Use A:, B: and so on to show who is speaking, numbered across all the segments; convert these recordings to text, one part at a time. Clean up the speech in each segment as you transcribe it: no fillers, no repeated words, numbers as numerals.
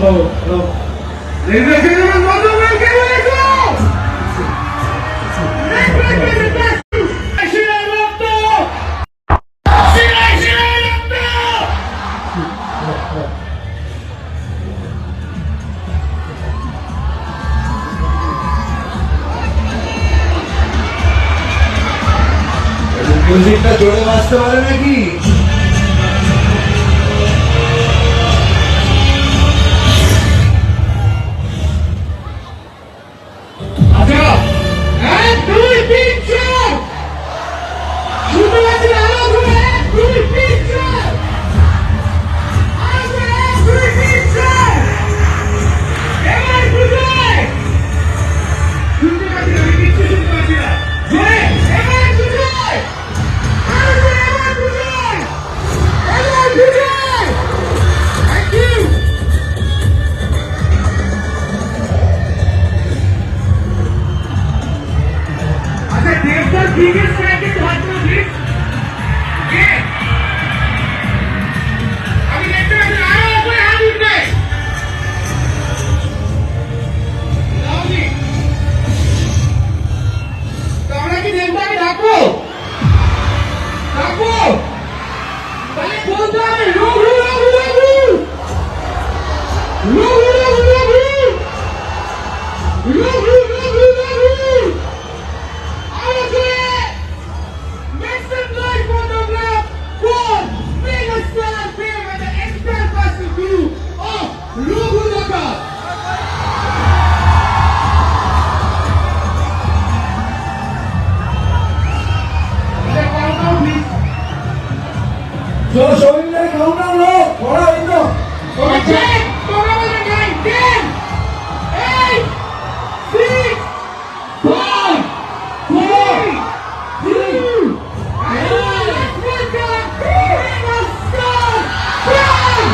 A: Ladies and gentlemen, welcome to
B: মিউজিকটা জোরে বাজতে পারে নাকি? biggest fan in Bharatnagar. Yeah. अभी देखते हैं आया हो कोई हाथ उठने. लाओगी. कमरा की देवता के ढाको. ढाको. पहले बोलता है लोग. जो शोइंग ने काउंट डाउन लो थोड़ा इधर थोड़ा चेक थोड़ा बजे 9 10 8 6 5 4 3 let's welcome Prima Star from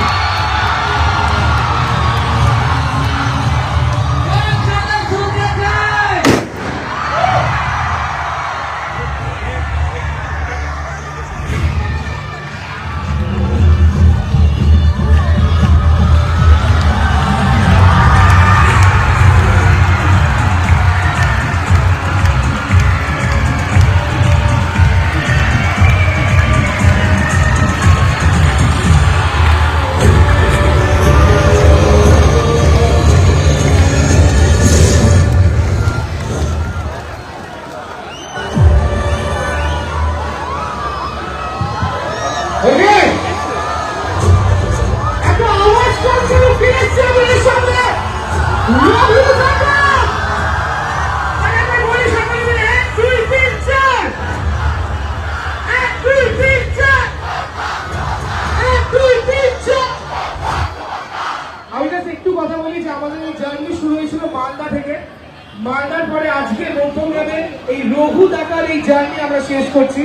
B: মালদার পরে আজকে নতুনভাবে এই রঘু দেখার এই জার্নি আমরা শেষ করছি,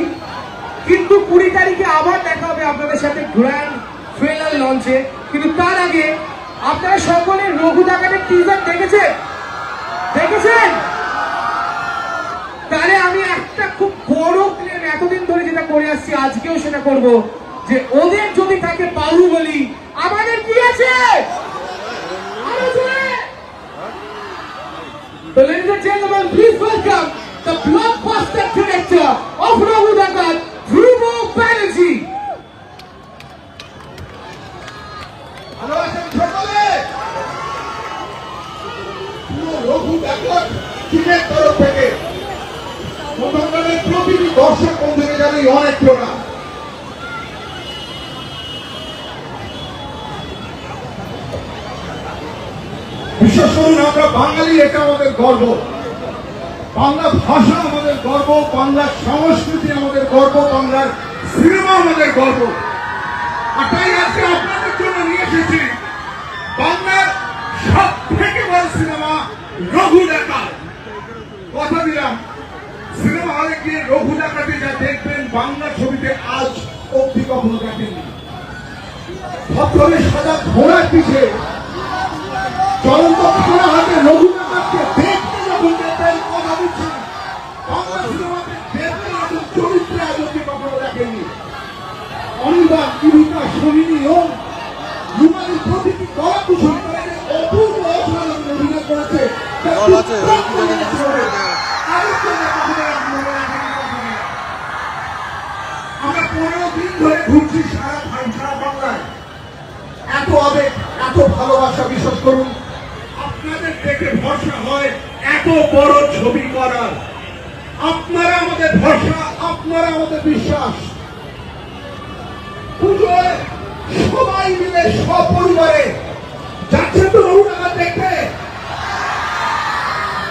B: কিন্তু 20 তারিখে আবার দেখা হবে আপনাদের সাথে গ্র্যান্ড ট্রেলার লঞ্চে। কিন্তু তার আগে আপনারা সকলে রঘু দেখারের টিজার দেখেছেন? তাহলে আমি একটা খুব বড় ক্লেম এতদিন ধরে যেটা করে আসছি আজকেও সেটা করব, যে ওদের যদি থাকে বাহুবলী, আমাদের কি আছে? So ladies and gentlemen, please welcome the blockbuster director of Raghu Dakar, Dhruvo Banerjee. Hello, Raghu Dakar টিমের তরফ থেকে প্রথমবারের প্রতিটি দর্শক বন্ধুকে জানাই অনেক প্রণাম। বিশ্বাস করুন, আমরা বাঙালি, এটা আমাদের গর্ব। বাংলা ভাষা আমাদের গর্ব, বাংলার সংস্কৃতি আমাদের গর্ব, বাংলার সিনেমা আমাদের গর্ব। আর তাই আজকে আপনাদের জন্য নিয়ে এসেছি বাংলার সব থেকে বড় সিনেমা রঘু ডাকাত। কথা দিলাম, সিনেমা হলে গিয়ে রঘু ডাকাতে যা দেখবেন বাংলা ছবিতে আজ অব্দি কখনো দেখেননি। ভদ্রের সাদা ঘোড়ার পিছে চলন্ত খানা হাতে রঘু ডাকাতকে দেখতে যখন দেখবেন, কথা দিচ্ছি বাংলা সিনেমাতে দেখবেন এরকম চরিত্রে আজ অব্দি কখনো দেখেননি। অনির্বাণ, জীবিকা, শরীরী ও রুমালি প্রতিটি কলাকুশলী অপূর্ব অসাধারণ অভিনয় করেছে যা
C: বল আছে, ওই
B: দুর্দান্ত
C: জায়গায়
B: লেগেছে
C: কিছু
B: আমাদের।
C: করে।
B: আরেকটা কথা বলে রাখি, মনে রাখেন এই কথাটা। আমরা 15 দিন ধরে ঘুরছি সারা বাংলায়, এত আবেগ, এত ভালোবাসা, বিশ্বাস করুন আপনাদের দেখে ভরসা হয় এত বড় ছবি করার। আপনারা আমাদের ভরসা, আপনারা আমাদের বিশ্বাস। পুজোয় সবাই মিলে সপরিবারে যাচ্ছে তো রঘুনাথ দেখতে,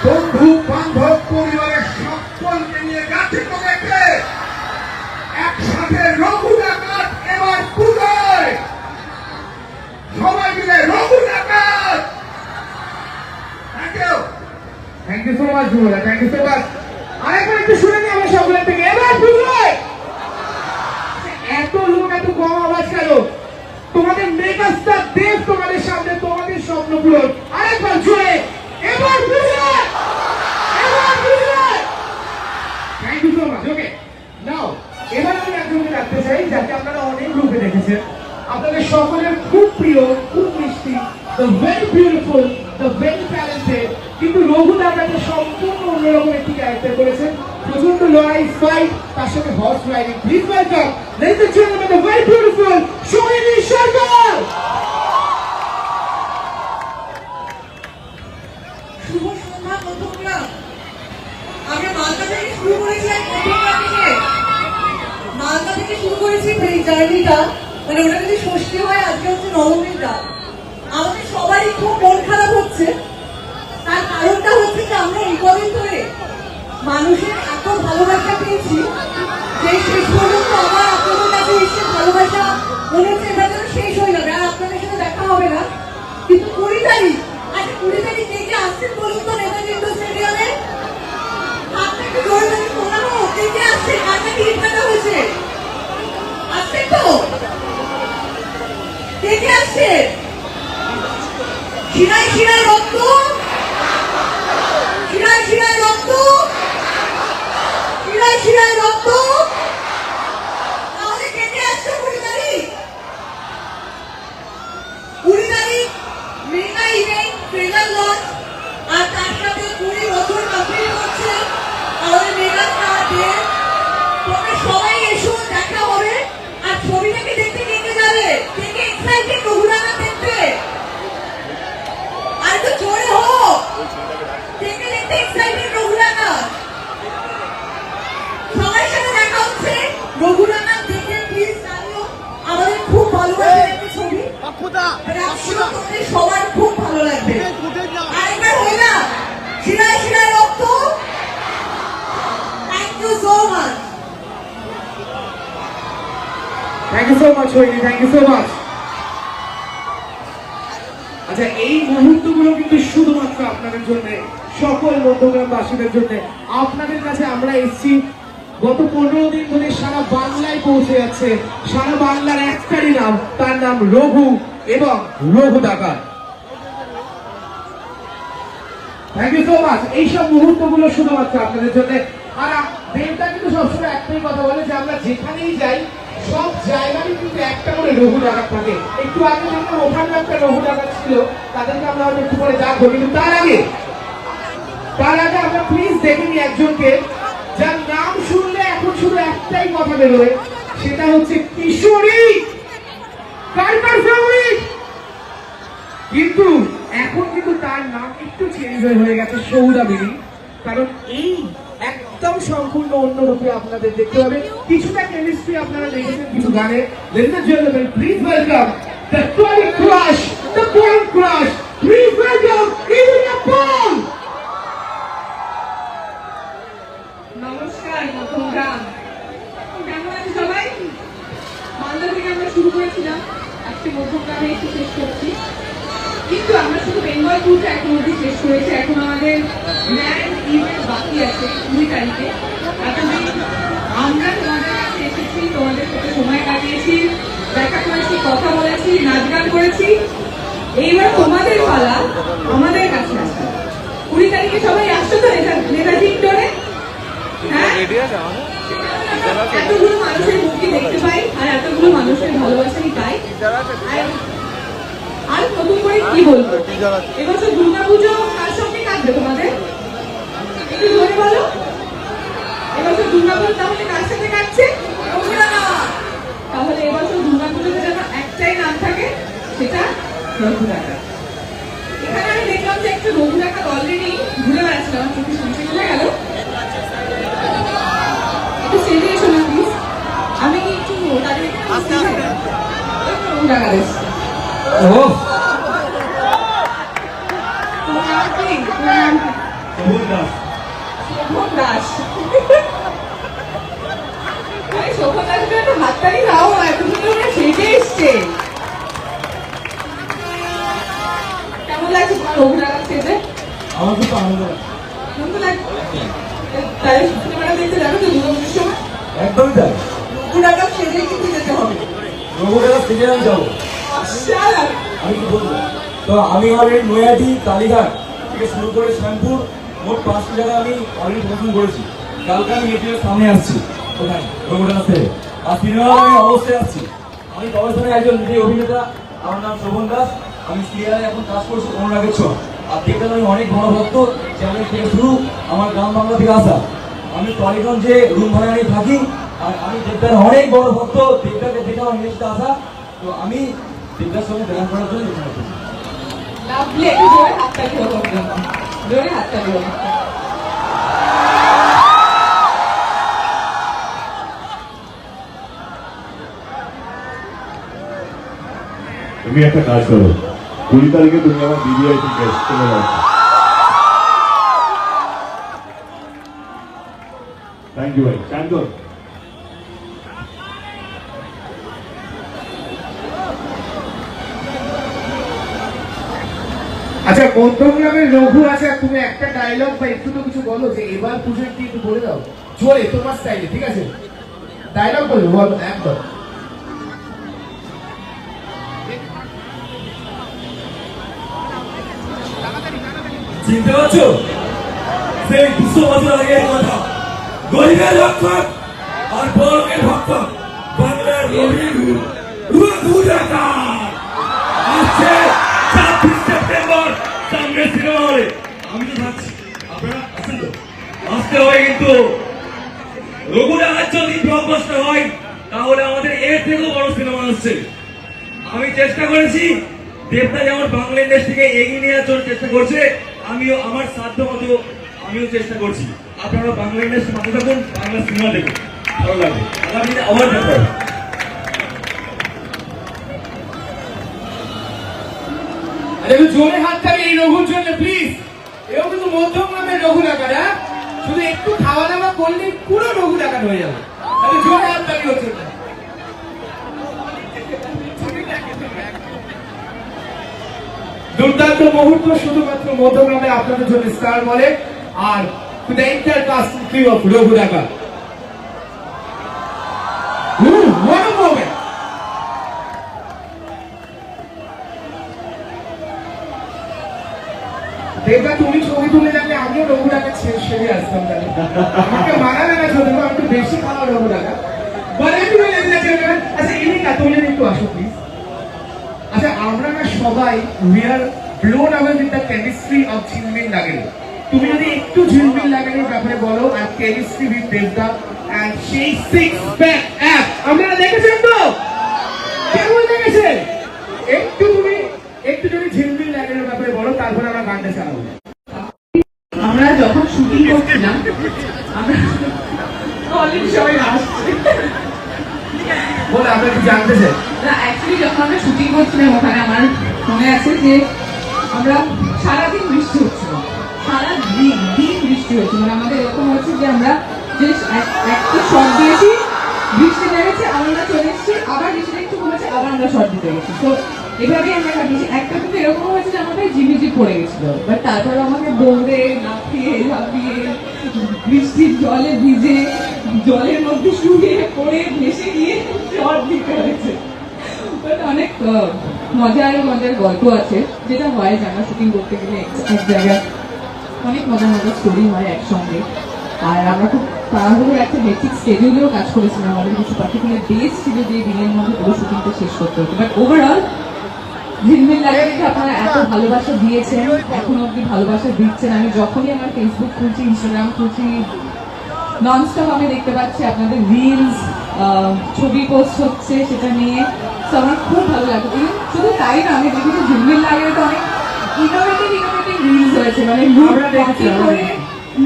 B: বন্ধু বান্ধব পরিবারের সকলকে নিয়ে যাচ্ছে তো দেখতে, একসাথে রঘুনাথ এবার পুজোয় সবাই মিলে Raghunath. Thank you.
A: Thank you so much যুবরা, থ্যাংক ইউ সো মাচ। আরেকবার একটু শুনে নিই আমরা সকলের থেকে, এবার পুজোয় এত লোক, এত কম আওয়াজ কেন? তোমাদের মেগাস্টার দেব তোমাদের সামনে, তোমাদের স্বপ্ন পূরণ। আরেকবার জোরে, এবার পুজোয়, এবার পুজোয়। Thank you so much. Okay, now এবার আমি একজনকে রাখতে চাই যাকে আপনারা অনেক রূপে দেখেছেন, আপনাদের সকলের খুব প্রিয়, খুব মিষ্টি, the very beautiful, the very talented, কিন্তু রঘুদাকে সম্পূর্ণ অন্যরকম একটি ক্যারেক্টার করেছেন। প্রচন্ড লড়াই, ফাইট, তার সাথে horse riding. Please welcome ladies and gentleman the very beautiful Sohini Sarkar.
D: শুভ সন্ধ্যা বন্ধুরা। আমরা মালদা থেকে শুরু করেছি এক প্রথমবার থেকে। মালদা থেকে শুরু করেছি এই জার্নিটা, মানে ওটা যদি ষষ্ঠী হয়, আজকে হচ্ছে নবমীর রাত। আমাদের সবারই খুব মন খারাপ হচ্ছে। তার কারণটা হচ্ছে যে আমরা এই কদিন ধরে মানুষের এত ভালোবাসা পেয়েছি যে শেষ পর্যন্ত আমার আপনাদের কাছে এসে ভালোবাসা মনে হচ্ছে এবার যেন শেষ হয়ে যাবে, আর আপনাদের সাথে দেখা হবে না। কিন্তু 20 তারিখ, আচ্ছা 20 তারিখ কে কে আসছেন বলুন তো নেতাজি ইন্ডোর স্টেডিয়ামে? হাতটা একটু জোরে ধরে শোনাবো, কে কে আসছে? কারটা টিকিট কাটা হয়েছে? আসছেন তো? কে কে আসছে? শিরায় শিরায় রক্ত, শিরায় শিরায় রক্ত, শিরায় শিরায় রক্ত। তাহলে কে কে আসছে 20 তারিখ? 20 তারিখ মেগা ইভেন্ট, ট্রেলার লঞ্চ, আর তার সাথে 20 বছর কমপ্লিট করছে আমাদের মেগা স্টার ডে। তোমরা সবাই এসো, দেখা হবে। আর ছবিটাকে দেখতে কে কে যাবে? কে কে এক্সাইটেড রঘুনাথ দেখতে? আর একটু জোরে হোক, কে কে দেখতে এক্সাইটেড রঘুনাথ? সবাই সাথে দেখা হচ্ছে রঘুনাথ দেখে প্লিজ জানিও। আমাদের খুব ভালোবাসার একটি ছবি, তোমাদের সবার খুব ভালো লাগবে। আরেকবার হই না, শিরায় শিরায় রক্ত। Thank you so much.
A: Thank you so much Sohini, thank you so much. আচ্ছা, এই মুহূর্তগুলো কিন্তু শুধুমাত্র আপনাদের জন্য, সকল মধ্যগ্রামবাসীদের জন্য। আপনাদের কাছে আমরা এসেছি গত 15 দিন ধরে সারা বাংলায় পৌঁছে যাচ্ছে, সারা বাংলার একটারই নাম, তার নাম রঘু এবং Raghu Dakat. Thank you so much. এইসব মুহূর্তগুলো শুধুমাত্র আপনাদের জন্য। আর দেবদা কিন্তু সবসময় একটাই কথা বলে যে আমরা যেখানেই যাই সব জায়গায় কিন্তু একটা করে রঘু ডাকাত থাকে। একটু আগে যখন ওখানে একটা রঘু ডাকাত ছিল, তাদেরকে আমরা হয়তো একটু করে দেখবো, কিন্তু তার আগে আমরা প্লিজ দেখে নিই একজনকে যার নাম শুনলে এখন শুধু একটাই কথা বেরোয়, সেটা হচ্ছে কিশোরী। কার ফেভারিট? কিন্তু এখন কিন্তু তার নাম একটু চেঞ্জ হয়ে গেছে, সৌদামিনী। কারণ এই একদম সম্পূর্ণ অন্য রূপে আপনাদের দেখতে হবে। কিছুটা কেমিস্ট্রি আপনারা দেখেছেন কিছু গানে। Ladies and gentleman, please welcome the Tony Crush, the বয়েম ক্রাশ। প্লিজ ওয়েলকাম ইভিনা পল।
D: নমস্কার মধ্যমগ্রাম, কেমন আছে সবাই? মালদা থেকে আমরা শুরু করেছিলাম, আজকে মধ্যমগ্রামে এসে শেষ করছি। কিন্তু আমরা শুধু বেঙ্গল ট্যুরটা এখন অবধি শেষ করেছি। এখন আমাদের গ্র্যান্ড ইভেন্ট বাকি আছে 20 তারিখে। এতদিন আমরা তোমাদের কাছে এসেছি, তোমাদের সাথে সময় কাটিয়েছি, দেখা করেছি, কথা বলেছি, নাচ গান করেছি। এইবার তোমাদের পালা আমাদের কাছে আসা। 20 তারিখে সবাই আসছো তো নেতাজি ইন্ডোরে? হ্যাঁ, এতগুলো মানুষের মুখকে দেখতে পাই আর এতগুলো মানুষের ভালোবাসাই পাই। আর নতুন করে কি বলবো, এবছর দুর্গাপুজো কার সঙ্গে কাটবে তোমাদের? একটু ধরে বলো, এবছর দুর্গাপুজো তাহলে কার সাথে কাটছে? তাহলে এবছর দুর্গাপুজোতে যেন একটাই নাম থাকে, সেটা রঘুরাকা। এখানে আমি দেখলাম যে একটু রঘুরাকা অলরেডি ঘুরে বেড়াচ্ছিলাম, আমার চোখের সামনে চলে গেল। একটু স্টেজে এসো না প্লিজ, আমি কি একটু তাদের রঘুরাকা দেশ।
A: ও
D: তোমার নাম কি? তোমার নাম কি? শোভন দাস। আরে শোভন দাসকে একটা হাততালি দাও, এতদিন ধরে সেজে এসছে। কেমন লাগছে তোমার রঘুরাকা সেজে?
A: আমার খুব আনন্দ লাগছে।
D: আনন্দ লাগছে? তাহলে সিনেমাটা দেখতে যাবে তো দুর্গাপুজোর সময়?
A: একদমই তাই,
D: রঘুরাকা সেজে কিন্তু যেতে হবে।
A: রঘুরাকা স্টেজে আমি যাবো।
D: অসাধারণ।
A: আমি কি বলবো, তো আমি অলরেডি নৈহাটি, কালীঘাট থেকে শুরু করে শ্যামপুর মোট 5টি জায়গায় আমি অলরেডি প্রদর্শন করেছি। কালকে আমি এটির সামনে আসছি ওখানে রঘুরাকা থেকে, আর সিনেমা আমি অবশ্যই আসছি। আমি প্রদর্শনের একজন নিজেই অভিনেতা, আমার নাম শোভন দাস। আমি সিরিয়ালে এখন কাজ করছি অনুরাগের ছোঁয়া। আর দেখলাম আমি অনেক বড় ভক্ত, চ্যানেল থেকে শুরু, আমার গ্রাম বাংলা থেকে আসা। আমি টলিগঞ্জে রুম ভাড়া নিয়ে থাকি, আর আমি দেবদার অনেক বড় ভক্ত। দেবদাকে দেখে আমার নেক্সট আসা, তো আমি দেবদার সঙ্গে দেখা করার জন্য এখানে এসেছি।
D: লাভলি, একটু জোরে হাততালি হোক ওর জন্য। জোরে হাততালি হোক।
C: তুমি একটা কাজ করো, 20 তারিখে তুমি আমার বিবিআইপি গেস্ট চলে যাও। থ্যাংক ইউ ভাই, শান্ত।
A: আচ্ছা, মধ্যমগ্রামের রঘু আছে, আর তুমি একটা ডায়লগ বা একটু তো কিছু বলো যে এবার পুজোর কি একটু বলে দাও জোরে, তোমার স্টাইলে, ঠিক আছে? ডায়লগ বলো, বলো একদম।
E: চিনতে পারছো? সেই 200 বছর আগের কথা, গরিবের রক্ষক আর বড়লোকের ভক্ষক, বাংলার রবির রঘুরাকা আসছে 26 সেপ্টেম্বর সামনে সিনেমা হলে। আমি তো থাকছি, আপনারা আসেন তো? আসতে হবে কিন্তু। রঘুরাকা যদি ব্লকবাস্টার হয় তাহলে আমাদের এর থেকেও বড় সিনেমা আসছে। আমি চেষ্টা করেছি, দেবদা যেমন বাংলা ইন্ডাস্ট্রিকে এগিয়ে নিয়ে যাওয়ার চেষ্টা করছে, আমিও আমার সাধ্য মতো আমিও চেষ্টা করছি। আপনারা বাংলা ইন্ডাস্ট্রি মাথা থাকুন, বাংলা সিনেমা দেখুন, ভালো লাগবে। আগামী দিনে আবার দেখা হবে।
A: আরে একটু জোরে হাত তালি এই রঘুর জন্য প্লিজ। এও কিন্তু মধ্যমগ্রামের রঘুরাকা না, শুধু একটু খাওয়া দাওয়া করলে পুরো রঘুরাকা হয়ে যাবে। আরে জোরে হাত তালি হচ্ছে না। দুর্দান্ত মুহূর্ত শুধুমাত্র মধ্যগ্রামে আপনাদের জন্য স্টার বলে, আর the entire cast and crew of রঘুরাকা। What a moment! দেবদা, তুমি ছবি তুলে যাবে, আমিও রঘুরাকা সেরে আসতাম। তাহলে আমাকে মানাবে না ছবি, আমি একটু বেশি খাওয়া রঘুরাকা। আচ্ছা এলিকা, তুমি যদি একটু আসো প্লিজ। আচ্ছা, আমরা না সবাই we are blown away with the chemistry of ঝিলমিল লাগেনি। তুমি যদি একটু ঝিলমিল লাগেনির ব্যাপারে বলো, আর chemistry with দেবদা and সেই six pack app আপনারা দেখেছেন তো? কেমন দেখেছেন? একটু তুমি একটু যদি ঝিলমিল লাগেনির ব্যাপারে বলো, তারপরে আমরা গানটা চালাবো।
D: আমরা যখন শুটিং করছিলাম, আমরা অলরেডি সবাই আসছে।
A: বলে আপনারা কি জানতে চান?
D: না, অ্যাকচুয়ালি যখন আমরা শুটিং করছিলাম ওখানে আমার মনে আছে যে আমরা সারাদিন বৃষ্টি হচ্ছিল, সারা দিন বৃষ্টি হচ্ছিল। মানে আমাদের এরকম হচ্ছে যে আমরা যে একটা শট দিয়েছি, বৃষ্টি নেমেছে, আমরা চলে এসেছি, আবার বৃষ্টিটা একটু কমেছে, আবার আমরা শট দিতে গেছি। তো এভাবেই আমরা কাটিয়েছি। একটা কিন্তু এরকম হয়েছে যে আমাদের ঝিমিঝি পড়ে গেছিল, বাট তারপর আমাকে দৌড়ে লাফিয়ে ঝাঁপিয়ে বৃষ্টির জলে ভিজে জলের মধ্যে শুয়ে পড়ে ভেসে গিয়ে শট দিতে হয়েছে। অনেক মজার গল্প আছে, যেটা হয় যে আমরা শুটিং করতে গেলে এক জায়গায় অনেক মজার স্টোরি হয় একসঙ্গে। আর আমরা খুব তাড়াহুড়ো একটা হেক্টিক স্কেডিউলেও কাজ করেছিলাম। আমাদের কিছু পার্টিকুলার ডেজ ছিল যে দিনের মধ্যে পুরো শুটিংটা শেষ করতে হতো, বাট ওভারঅল
F: ঝিলমিল লাগাকে আপনারা এত ভালোবাসা দিয়েছেন, এখন অব্দি ভালোবাসা দিচ্ছেন। আমি যখনই আমার ফেসবুক খুলছি, ইনস্টাগ্রাম খুলছি, ননস্টপ আমি দেখতে পাচ্ছি আপনাদের রিলস, ছবি পোস্ট হচ্ছে সেটা নিয়ে। তো আমার খুব ভালো লাগছে। শুধু তাই না, আমি দেখি যে ঝিলমিল লাগাতে তো অনেক ইনোভেটিভ রিলস হয়েছে, মানে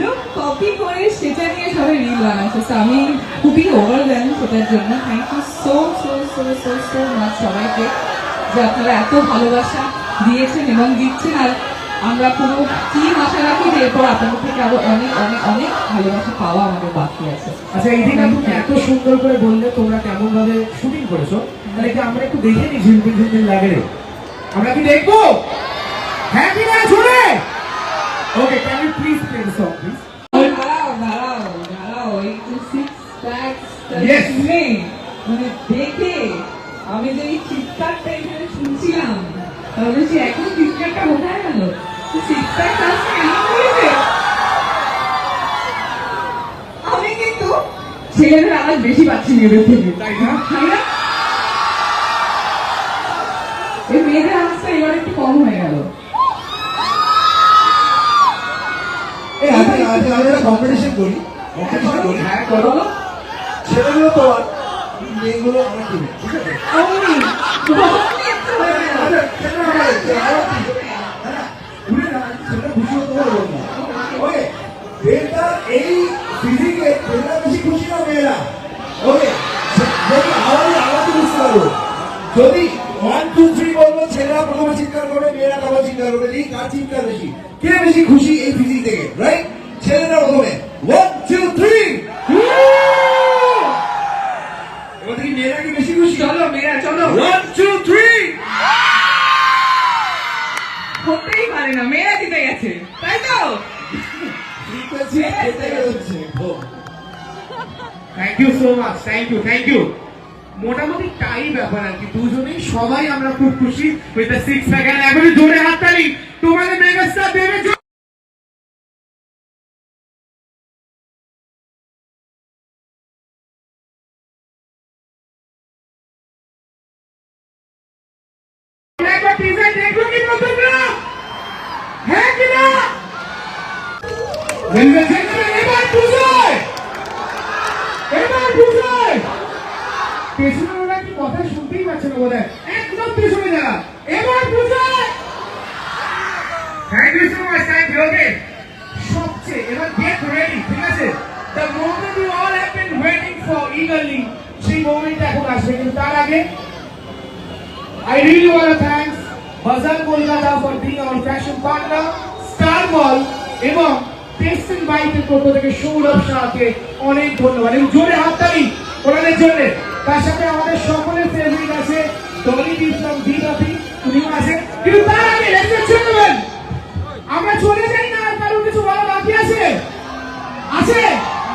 F: লুক কপি করে সেটা নিয়ে সবাই রিল বানাচ্ছে। তো আমি খুবই ওভারওয়েলম সেটার জন্য। Thank you so so so so so much সবাইকে, যে আপনারা এত ভালোবাসা দিয়েছেন এবং দিচ্ছেন। আর আমরা কোনো টিম আশা রাখি যে এরপর আপনাদের থেকে আরো অনেক অনেক অনেক ভালোবাসা পাওয়া আমাদের বাকি আছে।
A: আচ্ছা, এই দিনটা তুমি এত সুন্দর করে বললে তোমরা কেমন ভাবে শুটিং করেছো, তাহলে কি আমরা একটু দেখে নি ঝিলমিল ঝিলমিল লাগে রে? আমরা কি দেখবো? হ্যাঁ কি না জোরে? Okay, can you please play the song please?
F: দাঁড়াও দাঁড়াও দাঁড়াও, একটু সিক্স প্যাকস
A: Yes.
F: নেই মানে দেখে আমি যে এই চিৎকারটা এখানে শুনছিলাম, তাহলে সে এখন চিৎকারটা কোথায় গেল? সিক্স প্যাক আসছে কেন করেছে? আমি কিন্তু ছেলেদের আওয়াজ বেশি পাচ্ছি মেয়েদের থেকে,
A: তাই না?
F: তাই না? এই মেয়েদের আওয়াজটা এবার একটু কম হয়ে গেল।
B: আমরা কম্পিটিশন করি, কম্পিটিশন করি।
A: হ্যাঁ করো।
F: বলো
B: ছেলেগুলো তোমার, মেয়েগুলো আমার টিমে, ঠিক আছে?
F: আমি তোমাকে একটু হয়ে গেল।
B: আচ্ছা, ছেলেরা আমার টিমে, আমার টিমে। হ্যাঁ, ঘুরে না, ছেলেরা খুশি হতে পারবো না। ওকে, মেয়েটা এই ফিজিকে ছেলেরা বেশি খুশি না মেয়েরা? ওকে, যদি আওয়াজ বুঝতে পারবো, যদি 1 2 3 বলবো, ছেলেরা প্রথমে চিৎকার করবে, মেয়েরা তারপর চিৎকার করবে। এই কার চিৎকার বেশি, কে বেশি খুশি এই ফিজিক থেকে, রাইট? ছেলেরা প্রথমে 1 2 3। এবার দেখি মেয়েরা কি বেশি খুশি।
A: চলো মেয়েরা চলো।
B: 1 2 3।
F: হতেই পারে না, মেয়েরা জিতে গেছে, তাই তো?
A: Thank you so much, thank you thank you. মোটামুটি তাই ব্যাপার আর কি, দুজনেই সবাই আমরা খুব খুশি উইথ দ্য সিক্স প্যাক। এখনই জোরে হাততালি তোমাদের মেগাস্টার দেবে। একবার টিজার দেখলো কি তোমরা? হ্যাঁ কি না? এবার বুঝায়, এবার বুঝায়। পেছনে ওরা কি কথা শুনতেই পাচ্ছে না বোধ হয়, একদম পেছনে যারা। এবার বুঝায়। Thank you so much, thank you. Okay, সবচেয়ে এবার গেট রেডি, ঠিক আছে? The moment you all have been waiting for eagerly, সেই মোমেন্টটা এখন আসবে। কিন্তু তার আগে I really want to thank Bazaar Kolkata for being our fashion partner, Star Mall এবং টেস্ট এন্ড বাইটের পক্ষ থেকে সৌরভ শাহকে অনেক ধন্যবাদ এবং জোরে হাততালি ওনাদের জন্য। তার সাথে আমাদের সকলের ফেভারিট আছে ডলি ডি ফ্রম বিবাপি, উনিও আছে। কিন্তু তার আগে চলবেন, আমরা চলে যাই না, আর কারো কিছু বলা বাকি আছে? আছে?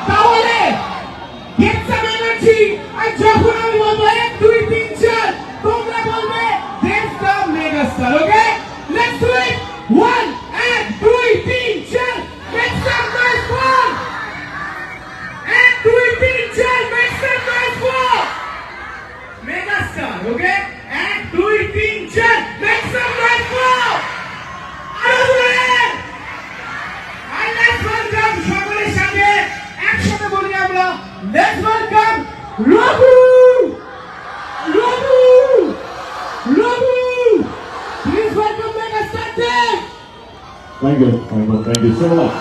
A: তাহলে get some energy, আর যখন আমি বলবো 1 2 3 4 তোমরা বলবে there's the mega star. Okay, let's do it. 1 and 2 3 4 make some noise for 1 2 3 4 make some noise for mega star. Okay, 1 2 3 4 make some noise for Arun. And let's welcome সকলের সাথে একসাথে বলি আমরা, let's welcome Raghu. Raghu, Raghu, please welcome mega star team.
C: Thank you so much.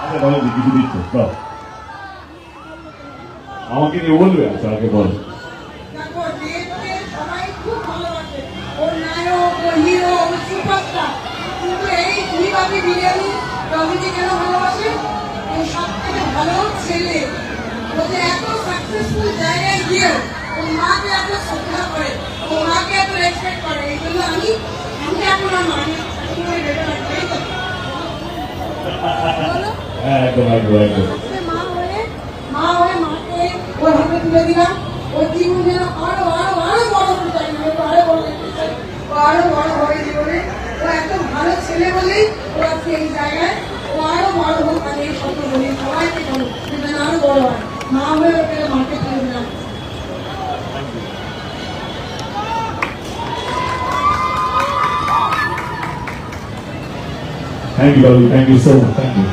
C: আচ্ছা বলো যে কিছু দিচ্ছ, বাহ আমাকে নিয়ে বলবে। আচ্ছা আগে বল।
D: দেখো, দেবকে সবাই খুব ভালোবাসে, ওর নায়ক, ওর হিরো, ওর সুপারস্টার। কিন্তু এই বিবাপি বিরিয়ানি রবিকে কেন ভালোবাসে? ও সব থেকে ভালো ছেলে। ও যে এত সাকসেসফুল জায়গায় গিয়ে ওর মাকে এত শ্রদ্ধা করে, ওর মাকে এত রেসপেক্ট করে। এই জন্য আমি এখন আর মানে
C: একদম
D: মা হয়ে মাকে ওর হাতে তুলে দিলাম। ওর জীবন যেন আরো আরো আরো বড় হতে চাই, আরো বড় হতে চাই, আরো বড় হবে জীবনে। ও এত ভালো ছেলে বলেই ও আজকে এই জায়গায়। ও আরো বড় হোক, আমি এই স্বপ্ন বলি সবাইকে বলো যেন আরো বড় হয়। মা হয়ে ওকে মাকে তুলে দিলাম।
C: থ্যাংক ইউ বাবু, thank you so much, thank you.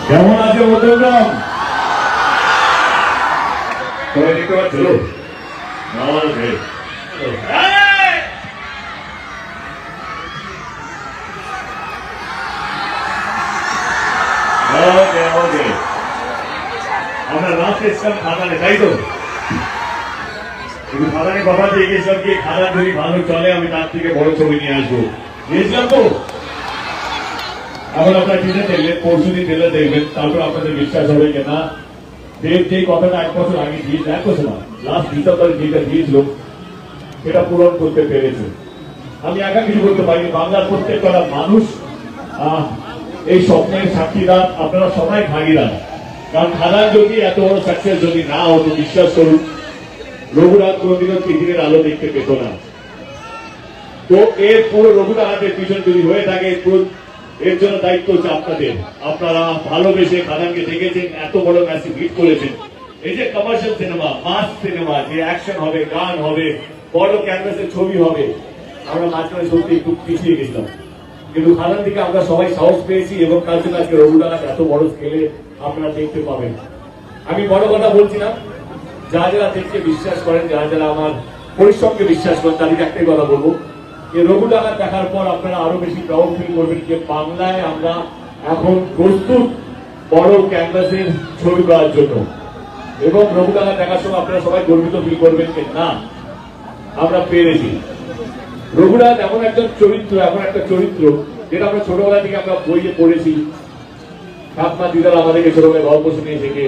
C: কেমন আছে মধ্যমগ্রাম? সবাই দেখতে পাচ্ছ? আমার ভাই। ওকে ওকে, আমরা লাস্ট এসেছিলাম খাদানে, তাই তো? কিন্তু খাদানে কথা দিয়ে গেছিলাম কি খাদান যদি ভালো চলে আমি তার থেকে বড় ছবি নিয়ে আসবো, নিয়েছিলাম তো। এখন আপনারা টিজে দেখলেন, পরশু দিন টেলে দেখবেন, তারপর আপনাদের বিশ্বাস হবে যে না দেব যে কথাটা 1 বছর আগে দিয়েছে, 1 বছর না, লাস্ট ডিসেম্বরে যেটা দিয়েছিল সেটা পূরণ করতে পেরেছে। আমি একা কিছু বলতে পারি, বাংলার প্রত্যেকটা মানুষ এই স্বপ্নের সাক্ষীরা, আপনারা সবাই ভাগীরা। কারণ খাদান যদি এত বড় সাকসেস যদি না হতো, বিশ্বাস করুন রঘুনাথ কোনদিনও পৃথিবীর আলো দেখতে পেত না। তো এর পুরো রঘুনাথের পিছন যদি হয়ে থাকে, এর জন্য দায়িত্ব হচ্ছে আপনাদের। আপনারা ভালোবেসে খাদানকে দেখেছেন, এত বড় ম্যাসিভ হিট করেছেন। এই যে কমার্শিয়াল সিনেমা, মাস সিনেমা, যে অ্যাকশন হবে, গান হবে, বড় ক্যানভাসের ছবি হবে, আমরা মাঝখানে সত্যি একটু পিছিয়ে গেছিলাম। কিন্তু খাদান থেকে আমরা সবাই সাহস পেয়েছি এবং তার জন্য আজকে রঘুনাথ এত বড় স্কেলে আপনারা দেখতে পাবেন। আমি বড় কথা বলছি না, যারা যারা দেখতে বিশ্বাস করেন, যারা যারা আমার পরিশ্রমকে বিশ্বাস করেন, তাদেরকে একটাই কথা বলবো, এই রঘুনাথ দেখার পর আপনারা আরো বেশি প্রাউড ফিল করবেন যে বাংলায় আমরা এখন প্রস্তুত বড় ক্যানভাসের ছবি করার জন্য। এবং রঘুনাথ দেখার সময় আপনারা সবাই গর্বিত ফিল করবেন যে না আমরা পেরেছি। রঘুনাথ এমন একজন চরিত্র, এমন একটা চরিত্র যেটা আমরা ছোটবেলা থেকে আমরা বইয়ে পড়েছি। ঠাকুমা দিদারা আমাদেরকে ছোটবেলায় গল্প শুনিয়ে থেকে,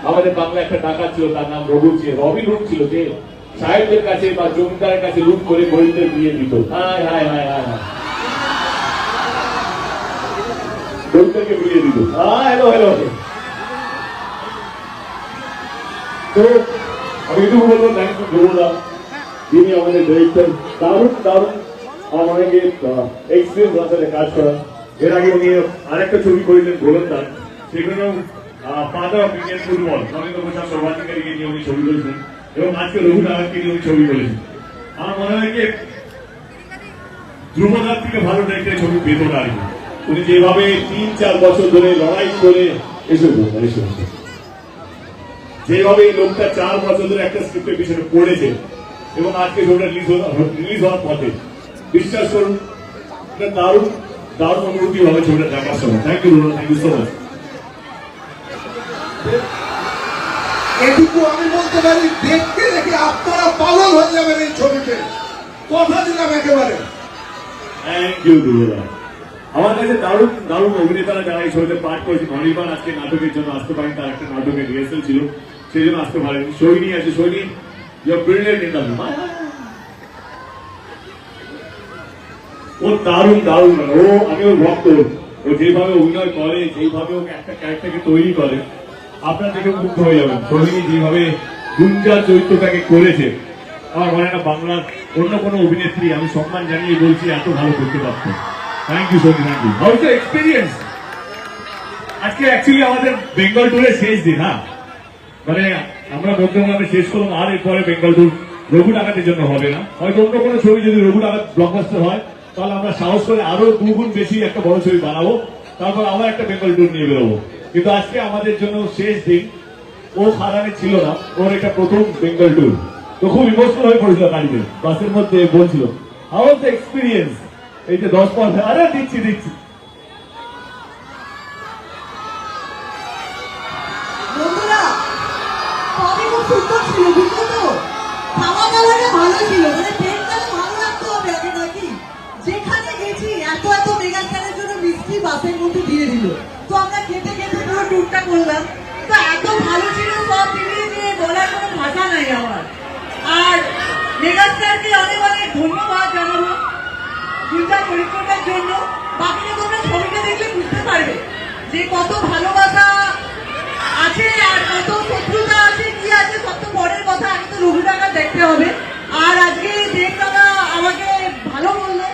C: আমাদের বাংলা একটা ডাকাত ছিল, তার নাম রবিন হুড ছিল, যে সাহেবদের কাছে বা জমিদারের কাছে লুট করে গরিবদের বিয়ে দিত। হায় হায় হায় হায় হায়, গরিবদেরকে বিয়ে দিত। Hello hello. তো আমি এটুকু বলবো, থ্যাংক ইউ ধ্রুবদা, যিনি আমাদের ডিরেক্টর। দারুণ দারুণ আমাকে এক্সপিরিয়েন্স আছে কাজ করা। এর আগে উনি আরেকটা ছবি করেছেন গোলন্দাজ, সেখানেও father of Indian football Narendra Prasad সর্বাধিকারীকে নিয়ে উনি ছবি করেছেন এবং আজকে রঘুনাথকে নিয়ে উনি ছবি করেছেন। আমার মনে হয় যে ধ্রুবদার থেকে ভালো ডিরেক্টরের ছবি পেত না। উনি যেভাবে 3-4 বছর ধরে লড়াই করে যেভাবে এই লোকটা 4 বছর ধরে একটা স্ক্রিপ্টের পিছনে পড়েছে এবং আজকে ছবিটা রিলিজ হওয়ার পথে, বিশ্বাস করুন দারুণ দারুণ অনুভূতি হবে ছবিটা দেখার সময়। Thank you, thank you so much.
B: এটুকু আমি বলতে পারি, দেখতে দেখে আপনারা পাগল হয়ে যাবেন এই ছবিতে, কথা দিলাম একেবারে।
C: থ্যাংক ইউ ধ্রুবদা। আমার কাছে দারুণ দারুণ অভিনেতারা যারা এই ছবিতে পাঠ করেছে, অনির্বাণ আজকে নাটকের জন্য আসতে পারেন, তার একটা নাটকের রিহার্সাল ছিল, সেই জন্য আসতে পারেন। সৈনী আছে, সৈনী ও দারুণ দারুণ, ও আমি ওর ভক্ত। ও যেভাবে অভিনয় করে, যেভাবে ওকে একটা ক্যারেক্টারকে তৈরি করে, আপনার দেখে মুগ্ধ হয়ে যাবেন। সোহিনী যেভাবে গুঞ্জা চরিত্রটাকে করেছে, আমার মনে হয় না বাংলার অন্য কোনো অভিনেত্রী, আমি সম্মান জানিয়ে বলছি, এত ভালো করতে পারতো। Thank you Sohini, thank you. How is the experience? আজকে অ্যাকচুয়ালি আমাদের বেঙ্গল ট্যুরের শেষ দিন। হ্যাঁ, মানে আমরা মধ্যমগ্রামে শেষ করলাম, আর এরপরে বেঙ্গল ট্যুর রঘু ডাকাতের জন্য হবে না। হয়তো অন্য কোনো ছবি যদি রঘু ডাকাত ব্লকবাস্টার হয়, তাহলে আমরা সাহস করে আরো 2 গুণ বেশি একটা বড় ছবি বানাবো, তারপর আবার একটা বেঙ্গল ট্যুর নিয়ে বেরোবো। কিন্তু আজকে আমাদের জন্য শেষ দিন। ও খাদানে ছিল না, ওর এটা প্রথম বেঙ্গল ট্যুর, তো খুব ইমোশনাল হয়ে পড়েছিল গাড়িতে, বাসের মধ্যে বলছিল হাউ ওয়াজ দ্য এক্সপিরিয়েন্স। এই যে 10 আরে দিচ্ছি
D: বন্ধুরা, সবই খুব সুন্দর ছিল, বুঝলো তো? খাওয়া দাওয়াটা ভালো ছিল, মানে পেটটা ভালো রাখতে হবে আগে নাকি। যেখানে গেছি এত এত মেগাস্টারের জন্য মিষ্টি বাসের মধ্যে দিয়ে দিল, তো আমরা খেতে খেতে পুরো ট্যুরটা করলাম। তো এত ভালো ছিল সব মিলিয়ে, যে বলার কোনো ভাষা নাই আমার। আর মেগাস্টারকে অনেক অনেক ধন্যবাদ জানাবো দুইটা চরিত্রটার জন্য। বাকিটা তোমরা ছবিটা দেখলে বুঝতে পারবে যে কত ভালোবাসা আছে আর কত শত্রুতা আছে, কি আছে, সব তো পরের কথা। আগে তো রঘুটাকা দেখতে হবে। আর আজকে দেবদাদা আমাকে ভালো বললো,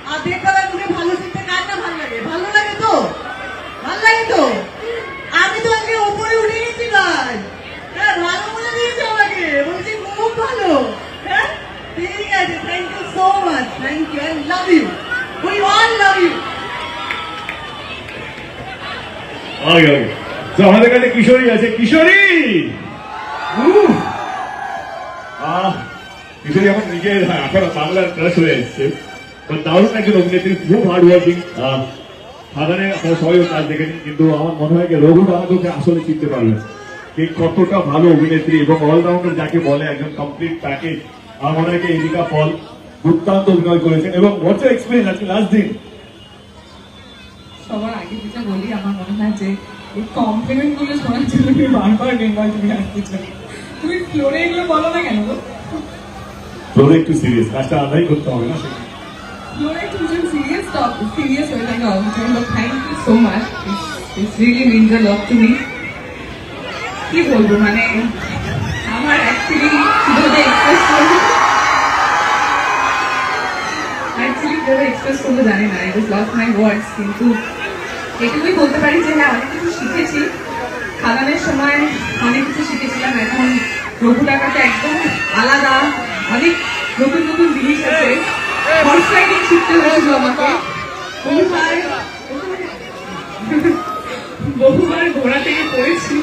D: আর দেবদাদার মুখে ভালো শুনতে কার না ভালো লাগে? ভালো লাগে তো, ভালো লাগে তো। আমি তো আজকে ওপরে উঠে গেছি ভাই। হ্যাঁ, ভালো বলে দিয়েছে আমাকে, বলছি খুব ভালো। হ্যাঁ, ঠিক আছে, thank you so much, thank you.
C: Okay okay তো আমাদের কাছে কিশোরী আছে, কিশোরী কিশোরী এখন নিজে এখন বাংলার ক্রাশ হয়ে এসছে। তো দারুণ একজন অভিনেত্রী, খুব হার্ড ওয়ার্কিং। সাধারণে আমরা সবাই ওর কাজ দেখেছি, কিন্তু আমার মনে হয় যে রঘু আমাকে আসলে চিনতে পারবেন কে কতটা ভালো অভিনেত্রী এবং অলরাউন্ডার যাকে বলে, একজন কমপ্লিট প্যাকেজ। আমার মনে হয় যে এদিকা পল দুর্দান্ত অভিনয় করেছেন। এবং হোয়াটস এক্সপিরিয়েন্স আজকে লাস্ট দিন?
F: সবার আগে যেটা বলি, আমার মনে হয় যে এই কমপ্লিমেন্ট গুলো শোনার জন্য আমি বারবার বেঙ্গল তুমি আসতে চাই। তুমি ফ্লোরে এগুলো বলো না কেন গো?
C: ফ্লোরে একটু সিরিয়াস, কাজটা আদায় করতে হবে না?
F: ফ্লোরে একটু সিরিয়াস হয়ে থাকে all the time. But thank you so much, it's really means a lot to me. কি বলবো, মানে আমার অ্যাকচুয়ালি কিভাবে এক্সপ্রেস করবো জানি না, আই জাস্ট লস্ট মাই ওয়ার্ডস। কিন্তু এটুকুই বলতে পারি যে হ্যাঁ, অনেক কিছু শিখেছি। খাদানের সময় অনেক কিছু শিখেছিলাম, এখন রঘু ডাকাতে একদম আলাদা, অনেক নতুন নতুন জিনিস আছে। হর্স রাইডিং শিখতে হয়েছিল আমাকে, বহুবার ঘোড়া থেকে পড়েছি,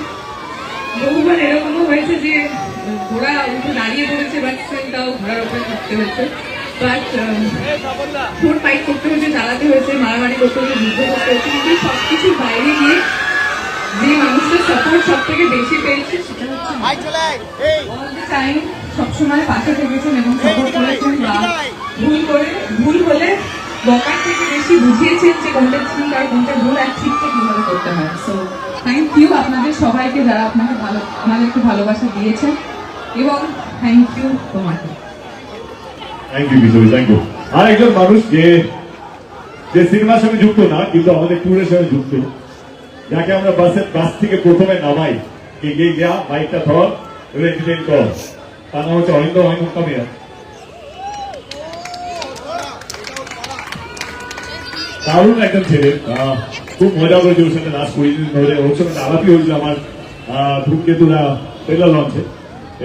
F: বহুবার এরকমও হয়েছে যে ঘোড়া উঠে দাঁড়িয়ে পড়েছে, বাট তাও ঘোড়ার উপরে থাকতে হয়েছে। বাট ফোর ফাইট করতে হয়েছে, চালাতে হয়েছে, মারামারি করতে হয়েছে, যুদ্ধ করতে হয়েছে। কিন্তু সবকিছুর বাইরে গিয়ে যে মানুষটার সাপোর্ট সব থেকে বেশি পেয়েছে সেটা হচ্ছে অল দ্য টাইম সবসময় পাশে থেকেছেন এবং সাপোর্ট করেছেন, বা ভুল হলে বকার থেকে বেশি বুঝিয়েছেন যে কোনটা ঠিক আর কোনটা ভুল আর ঠিকটা কিভাবে করতে হয়। সো থ্যাংক ইউ আপনাদের সবাইকে যারা আমাদেরকে ভালোবাসা দিয়েছেন, এবং থ্যাংক ইউ তোমাকে।
C: Thank you Kishori, thank you. আর একজন মানুষ যে সিনেমার সঙ্গে যুক্ত না, কিন্তু আমাদের ট্যুরের সঙ্গে যুক্ত, যাকে আমরা বাস থেকে প্রথমে নামাই, গিয়ে গিয়া বাইকটা ধর এবং এন্টারটেইন কর, তার নাম হচ্ছে অরিন্দ কামিয়া। দারুণ একজন ছেলে, খুব মজা করেছে ওর সাথে লাস্ট 20 দিন ধরে। ওর সঙ্গে আলাপি হয়েছিল আমার ধূমকেতুরা ট্রেলার লঞ্চে,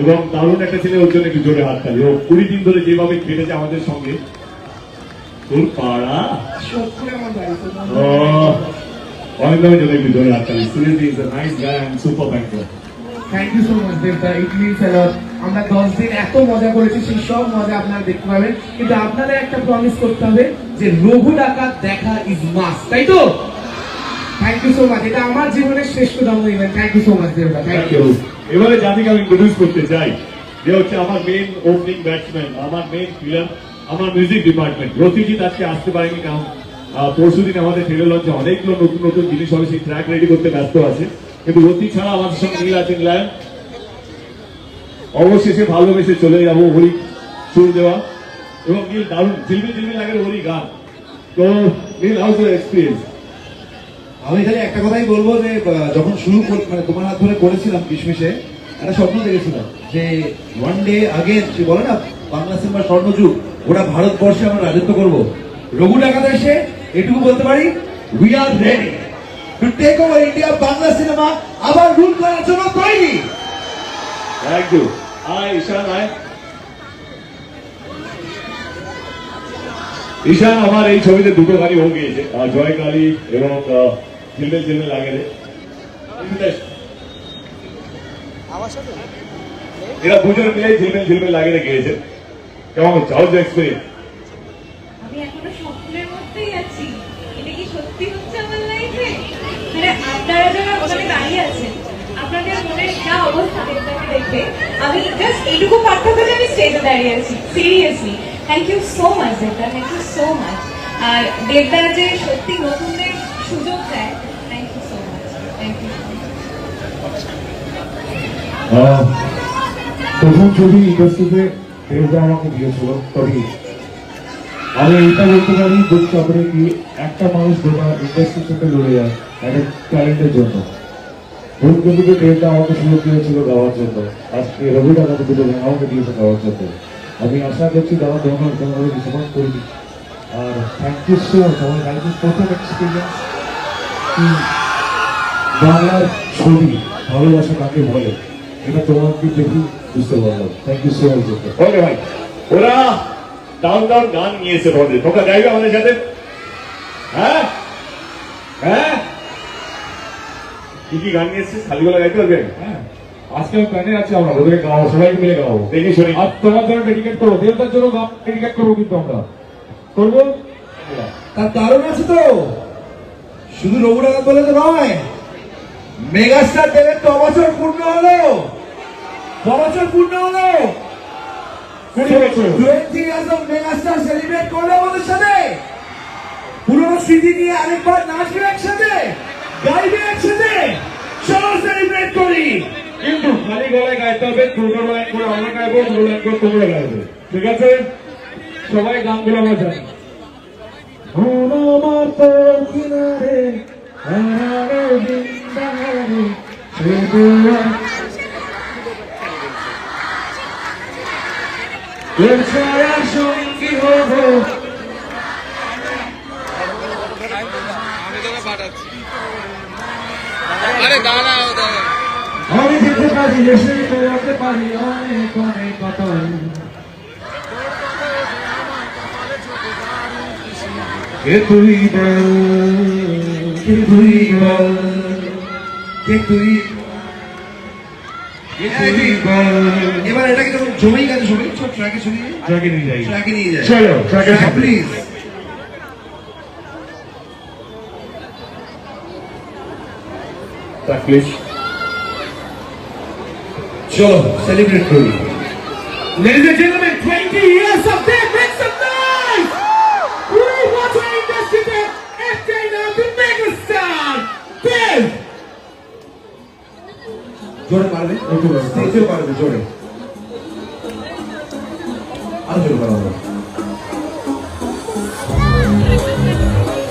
C: এবং দারুণ একটা ছেলে। ওর জন্য একটু জোরে হাত তালি। ও 20 দিন ধরে যেভাবে কেটেছে আমাদের সঙ্গে, তোর পাড়া
A: সত্যি আমার বাড়ি
C: অরিন্দমের জন্য একটু জোরে হাত তালি। Seriously is a nice guy and super banker.
A: Thank you so much Debda, it means a লট। আমরা 10 দিন এত মজা করেছি, সেই সব মজা আপনারা দেখতে পাবেন। কিন্তু আপনাদের একটা প্রমিস করতে হবে যে রঘু ডাকাত দেখা ইজ মাস্ট, তাই তো? থ্যাংক ইউ সো মাচ, এটা আমার জীবনের শ্রেষ্ঠতম event. Thank you so much দেবদা, থ্যাংক ইউ।
C: এবারে জাতিকে আমি ইন্ট্রোডিউস করতে চাই, যে হচ্ছে আমার মেন ওপেনিং ব্যাটসম্যান, আমার মেন প্লেয়ার, আমার মিউজিক ডিপার্টমেন্ট। রতিজিৎ আজকে আসতে পারেনি, কারণ পরশু দিন আমাদের ট্রেলার লঞ্চে অনেকগুলো নতুন নতুন জিনিস হবে, সেই ট্র্যাক রেডি করতে ব্যস্ত আছে। কিন্তু রতি ছাড়া আমাদের সঙ্গে নীল আছেন লায়ন। অবশেষে ভালোবেসে চলে যাবো হরি সুর দেওয়া, এবং নীল দারুণ ঝিলমিল লাগে হরি গান। তো নীল, হাউ ইজ এক্সপিরিয়েন্স?
G: আমি খালি একটা কথাই বলবো যে যখন মানে তোমার হাত ধরে করেছিলাম কিশমিশে, একটা স্বপ্ন দেখেছিলাম যে ওয়ান ডে আগে সে বলে না বাংলা সিনেমার স্বর্ণযুগ, ওরা ভারতবর্ষে আমরা রাজত্ব করবো। রঘু ডাকাত এসে এটুকু বলতে পারি, we are ready to take over India. Bangla cinema আবার রুল করার জন্য তৈরি।
C: Thank you. আয় ঈশান, আয় ঈশান। আমার এই ছবিতে দুটো গাড়ি হয়ে গিয়েছে, জয় কালী এবং ঝিলমিল ঝিলমিল লাগে রে। এরা দুজন মিলে ঝিলমিল ঝিলমিল লাগে রে গিয়েছে। কেমন হচ্ছে? How is experience?
H: আমি এখনো স্বপ্নের মধ্যেই আছি। এটা কি সত্যি হচ্ছে আমার লাইফে? মানে আপনারা যারা ওখানে দাঁড়িয়ে আছেন, আপনাদের মনের যা অবস্থা দেবদাকে দেখে, আমি জাস্ট এইটুকু পার্থক্য যে আমি স্টেজে দাঁড়িয়ে আছি। Seriously thank you so much দেবদা, থ্যাংক ইউ সো মাচ। আর দেবদা যে সত্যি নতুনদের সুযোগ দেয়, thank you so much, thank you.
I: প্রথম ছবি ইন্ডাস্ট্রিতে দেবদা আমাকে দিয়েছিল, তবে আমি এইটা বলতে পারি বলতে পারে কি একটা মানুষ গোটা ইন্ডাস্ট্রির সাথে লড়ে যায় একটা ট্যালেন্টের জন্য। ধূমকেতুকে দেবদা আমাকে সুযোগ দিয়েছিল গাওয়ার জন্য, আজকে রঘু ডাকাতে দুটো গান আমাকে দিয়েছে গাওয়ার জন্য। আমি আশা করছি দাদা তোমাকে ডিসঅ্যাপয়েন্ট করিনি। আর থ্যাংক ইউ সো মাচ। আমার লাইফের প্রথম এক্সপিরিয়েন্স কি বাংলার ছবি ভালোবাসা কাকে বলে, এটা তোমাকে দেখি বুঝতে পারলাম। Thank you so much.
C: Okay ভাই, ওরা দারুণ দারুণ গান নিয়েছে তোমাদের। তোমরা গাইবে আমাদের সাথে? হ্যাঁ হ্যাঁ, কি কি গান নিয়ে এসছিস? খালি গলা গাইতে হবে?
I: হ্যাঁ আজকে আমি প্ল্যানে আছি, আমরা ওদেরকে গাওয়াবো, সবাইকে মিলে গাওয়াবো।
C: দেখি শুনি।
I: আর তোমার জন্য ডেডিকেট করবো, দেবতার জন্য গান ডেডিকেট করবো, কিন্তু আমরা করবো।
G: তার কারণ আছে তো, শুধু রঘুনাথ বলে তো নয়, মেগাস্টার দেবের 9 বছর পূর্ণ হলো, 9 বছর পূর্ণ হলো, 20 years of মেগাস্টার সেলিব্রেট করলো আমাদের সাথে। পুরোনো স্মৃতি নিয়ে আরেকবার নাচবে একসাথে, গাইবে একসাথে, চলো সেলিব্রেট করি।
I: কিন্তু খালি গলায় গাইতে হবে, দুটো লাইন করে আমরা গাইবো, দুটো লাইন করে তোমরা গাইবে, ঠিক আছে? সবাই গানগুলো আমরা জানি। কিনারে সঙ্গী হবো, আমি যেতে পারি, এসে বেরোতে পারি অনেক অনেক কথা। কে তুই বল, কে তুই বল, কে তুই বল।
G: এবার এটাকে যখন জমেই গেছে সবাই সব ট্র্যাকে চলে যায়,
I: ট্র্যাকে নিয়ে যাই,
G: ট্র্যাকে নিয়ে যায়।
I: চলো ট্র্যাকে
G: প্লিজ
C: প্লিজ
G: চলো সেলিব্রেট করি।
A: Ladies and gentlemen, 20 years of death, make some noise! We want to investigate FJ9, the megastar, Dave!
G: জোরে পারবে, স্টেজেও পারবে জোরে, আরো জোরে পারো,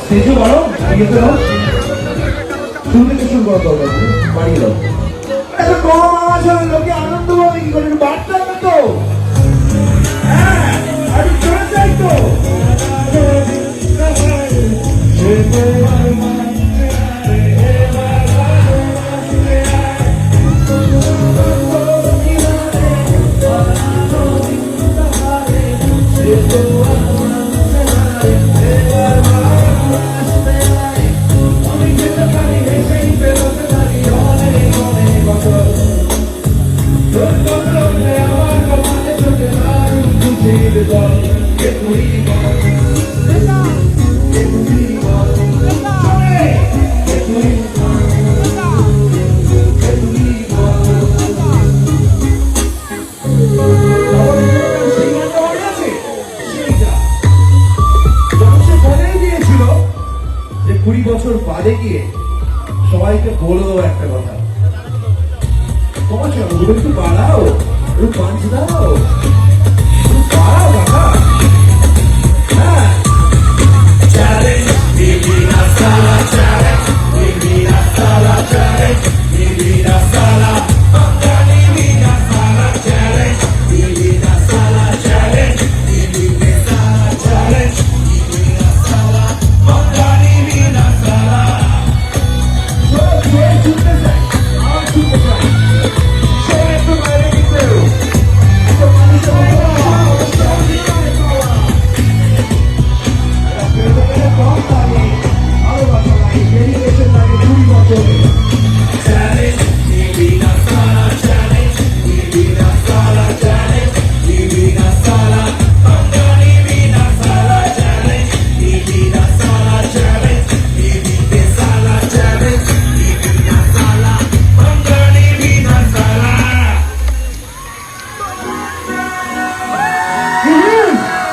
G: স্টেজেও পারো, ইয়েতে দাও, শুরু থেকে শুরু করা দরকার, বাড়িয়ে দাও। এত কম আওয়াজ হলে লোকে আনন্দ পাবে কি করে, বাড়তে হবে তো। হ্যাঁ আমি জোরে চাই তো। যে 20 বছর বাদে গিয়ে সবাইকে বলে দেবো একটা কথা, তোমার ওগুলো একটু বাড়াও, একটু পাঞ্চ দাও, একটু বাড়াও বাবা। হ্যাঁ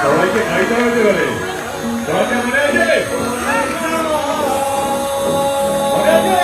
C: সবাইকে গাইতে হবে বলে সবাইকে মনে আছে? মনে আছে?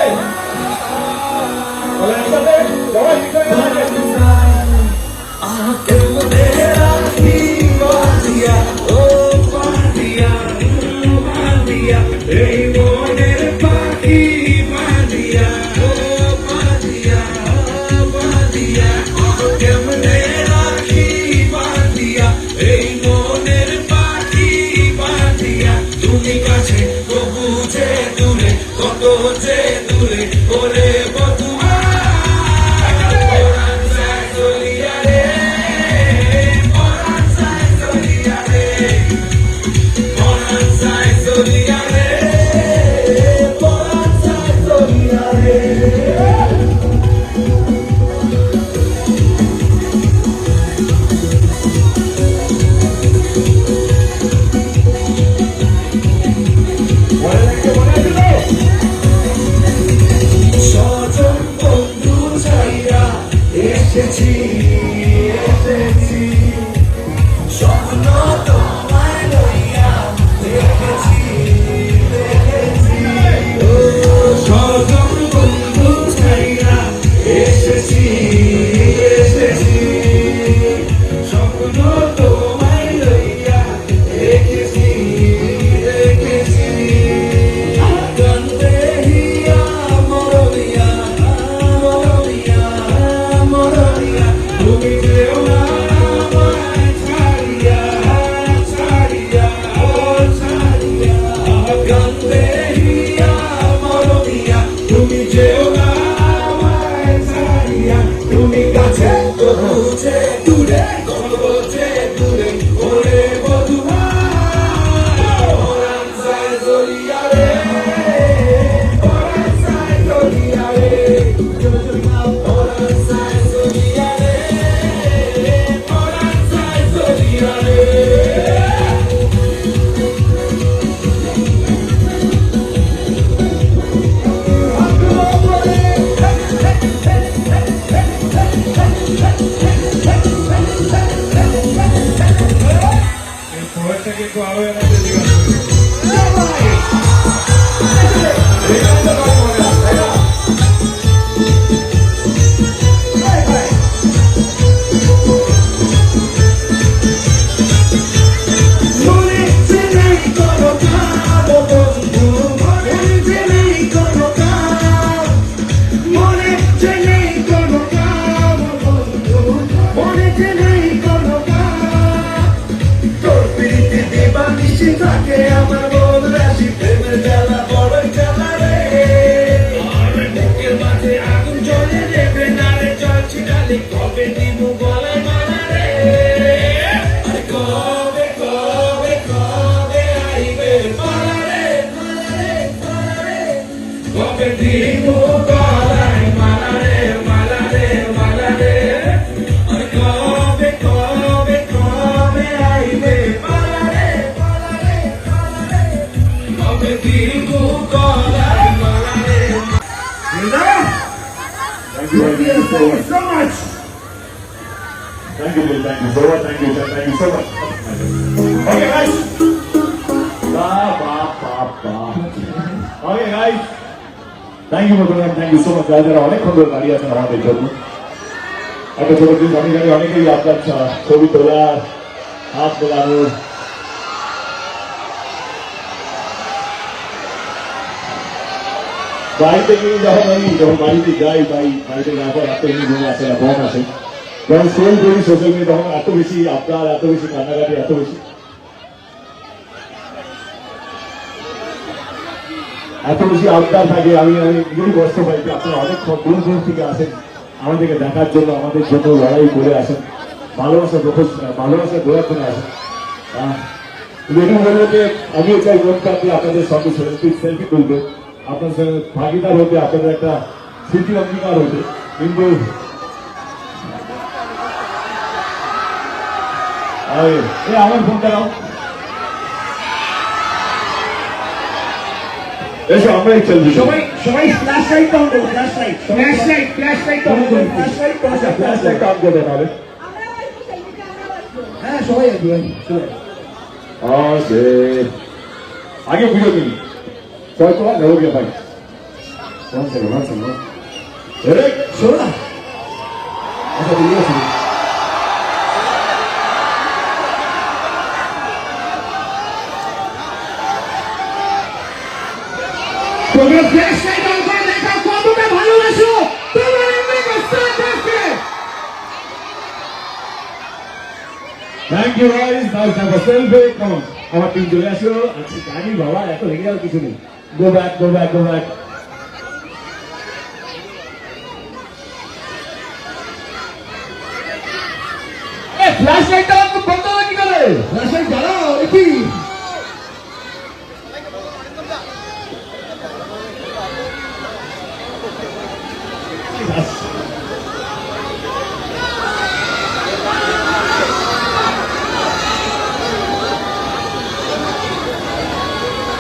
E: এসেছি এসেছি স্বপ্ন তোমায় লইয়া দেখেছি দেখেছি ও স্বজন বন্ধু ছাইরা এসেছি এসেছি স্বপ্ন তোমায় লইয়া দেখেছি দেখেছি কান্দে হিয়া মরমিয়া মরমিয়া মরমিয়া তুমি যেও না আমায় ছাড়িয়া ছাড়িয়া ও ছাড়িয়া কান্দে হিয়া মরমিয়া তুমি যেও না আমায় ছাড়িয়া তুমি কাছে তো দূরে দূরে কোন বলছে দূরে ওরে বধুয়া ওরান সাই জড়িয়া রে ওরান সাই জড়িয়া রে ওরান সাই জড়িয়া রে ওরান সাই জড়িয়া রে মনে যে নেই কোনো কাল বন্ধু মনে যে নেই কোনো কাল মনে যে নেই কোনো কাল বন্ধু মনে যে নেই কোনো কাল তোর পিড়িতে দেবানিশি থাকে আমার মন রাশি প্রেমের জ্বালা বড়ই জ্বালা রে আর বুকের মাঝে আগুন জ্বলে দেবে না রে জল ছিটালে কবে দিব গলায় মালা রে আরে কবে কবে কবে আইবে মালা রে মালা রে মালা রে কবে দিব গলায় মালা রে মালা রে মালা রে আরে কবে কবে কবে আইবে মালা রে মালা রে মালা রে কবে দিব গলায় মালা রে
C: Thank you so much. Thank you so much. Thank you so much. Okay, guys. Okay, guys. Thank you for coming. Thank you so much. যারা অনেকক্ষণ ধরে দাঁড়িয়ে আছেন আমাদের জন্য একটা ছোট জিনিস আমি জানি অনেকেই আপনার ছবি তোলার হাত মেলানোর বাড়িতে গিয়ে যখন বাড়িতে যাই বাড়িতে যাওয়ার পর এত এমনি ঘুম আসে না বম আসে যখন স্ক্রোল করি সোশ্যাল মিডিয়া তখন এত বেশি আপনার এত বেশি কান্নাকাটি এত বেশি আবদার থাকে আমি নিজেই কষ্ট পাই যে আপনারা অনেক দূর দূর থেকে আসেন আমাদেরকে দেখার জন্য আমাদের জন্য লড়াই করে আসেন ভালোবাসা দোয়ার করে আসেন এরকম বলবো যে আমিও চাই মনটা দিয়ে আপনাদের সঙ্গে সেলফি তুলবে আপনার সঙ্গে ভাগিদার হতে আপনাদের একটা স্মৃতি অঙ্গীকার হতে কিন্তু আমার ফোনটা নাও এসো আমরাই চলছি
A: সবাই ফ্ল্যাশ লাইট অন করো ফ্ল্যাশ লাইট অন করো
C: ফ্ল্যাশ লাইট অন করে তাহলে
A: হ্যাঁ সবাই আসবে
C: আগে বুঝো তুমি ছয় তোমার নেবো গিয়ে ভাই
A: শোনো না আচ্ছা দিয়ে আসবে তোমরা ফ্ল্যাশ লাইট অন করে দেখাও কতটা ভালোবাসো তোমার এমনি কষ্টকে
C: thank you guys now time for selfie come on আমার টিম চলে আসো আজকে গাড়ি বাবা এত লেগে যাওয়ার কিছু নেই গো ব্যাক ফ্ল্যাশ লাইটটা বন্ধ হবে কি করে
A: ফ্ল্যাশ লাইট জ্বালাও কি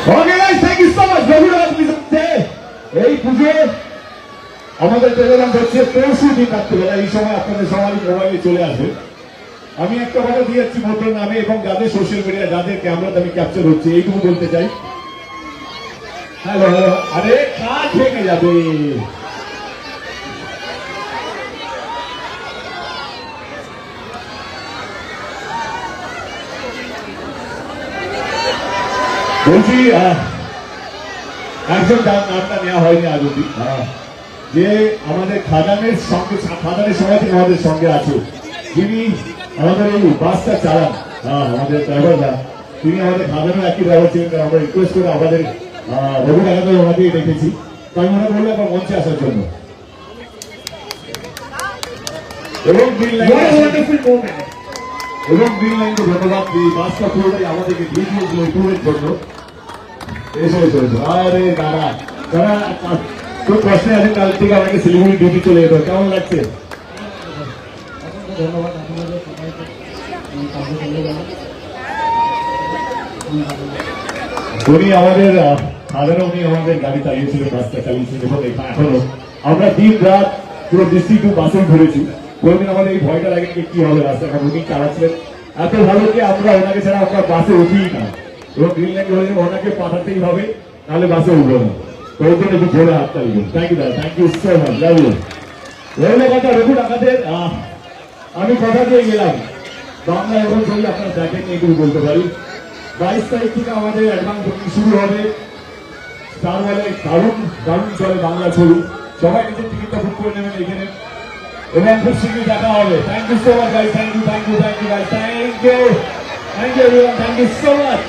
C: Okay guys, thank you so much. এই পুজো আমাদের টেলিগ্রাম হচ্ছে 65 দিন রাত্রিবেলা, এই সময় আপনাদের সবাই মোবাইলে চলে আসবে। আমি একটা কথা দিয়েছি ভোটের নামে এবং যাদের সোশ্যাল মিডিয়া যাদের ক্যামেরাতে আমি ক্যাপচার হচ্ছে এইটুকু বলতে চাই। হ্যালো হ্যালো, আরে কাজ ভেঙে যাবে। বলছি একজন নামটা নেওয়া হয়নি আজ অব্দি, যে আমাদের খাদানের সঙ্গে, খাদানের সময় থেকে আমাদের সঙ্গে আছে, যিনি আমাদের এই বাসটা চালান, আমাদের ড্রাইভাররা, তিনি আমাদের খাদানের একই ড্রাইভার ছিলেন। আমরা রিকোয়েস্ট করে আমাদের রবি ডাকাতে ওনাকেই দেখেছি, তাই মনে করলে আবার মঞ্চে আসার জন্য। এবং গ্রিন লাইন, এবং গ্রিন লাইনকে ধন্যবাদ। এই বাসটা পুরোটাই আমাদেরকে দিয়ে দিয়েছিল এই ট্যুরের জন্য। এসো এসো এসো, আরে দাদা দাদা খুব কষ্টে আছেন, কাল থেকে আমাকে শিলিগুড়ি ডিউটি চলে যেত, কেমন লাগছে? উনি আমাদের সাধারণ, উনি আমাদের গাড়ি চালিয়েছিলেন, রাস্তা চালিয়েছিলেন এবং এখনো আমরা দিন রাত পুরো ডিস্ট্রিক্ট বাসে ঘুরেছি। কোনদিন আমাদের এই ভয়টা লাগে কি হবে রাস্তা, কারণ উনি চালাচ্ছিলেন এত ভালো যে আমরা ওনাকে ছাড়া আমরা বাসে উঠিই না, এবং গ্রিন লাইন হলে ওনাকে পাঠাতেই হবে, নাহলে বাসে উঠবো না। তো ওই জন্য একটু জোরে হাত তালি দিন। থ্যাংক ইউ দাদা, thank you so much, love you. রইল কথা রঘু ডাকাতের, আমি কথা দিয়ে গেলাম বাংলা এবং ছবি আপনারা দেখেন, এইটুকু বলতে পারি। 22 তারিখ থেকে আমাদের অ্যাডভান্স বুকিং শুরু হবে। তার বলে দারুণ দারুণ চলে বাংলা ছবি, সবাই নিজের টিকিটটা বুক করে নেবেন এখানে, এবং খুব শীঘ্রই দেখা হবে। Thank you so much guys, thank you thank you thank you guys, thank you everyone, thank you so much.